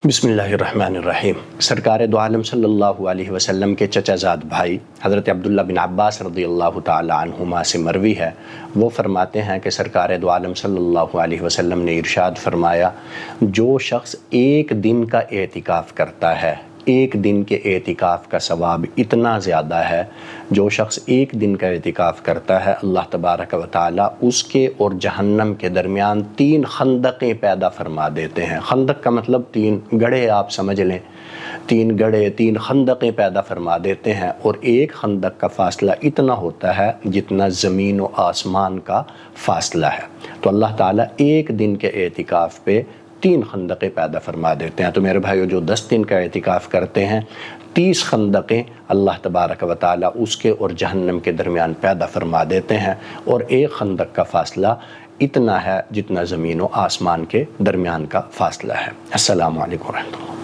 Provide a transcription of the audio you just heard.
بسم اللہ الرحمن الرحیم۔ سرکار دو عالم صلی اللہ علیہ وسلم کے چچا زاد بھائی حضرت عبداللہ بن عباس رضی اللہ تعالی عنہما سے مروی ہے، وہ فرماتے ہیں کہ سرکار دو عالم صلی اللہ علیہ وسلم نے ارشاد فرمایا، جو شخص ایک دن کا اعتکاف کرتا ہے، ایک دن کے اعتکاف کا ثواب اتنا زیادہ ہے، جو شخص ایک دن کا اعتکاف کرتا ہے اللہ تبارک و تعالی اس کے اور جہنم کے درمیان 3 خندقیں پیدا فرما دیتے ہیں۔ خندق کا مطلب 3 گڑھے آپ سمجھ لیں، 3 گڑھے 3 خندقیں پیدا فرما دیتے ہیں، اور ایک خندق کا فاصلہ اتنا ہوتا ہے جتنا زمین و آسمان کا فاصلہ ہے۔ تو اللہ تعالیٰ ایک دن کے اعتکاف پہ 3 خندقیں پیدا فرما دیتے ہیں۔ تو میرے بھائیو، جو 10 دن کا اعتکاف کرتے ہیں، 30 خندقیں اللہ تبارک و تعالیٰ اس کے اور جہنم کے درمیان پیدا فرما دیتے ہیں، اور ایک خندق کا فاصلہ اتنا ہے جتنا زمین و آسمان کے درمیان کا فاصلہ ہے۔ السلام علیکم ورحمۃ اللہ۔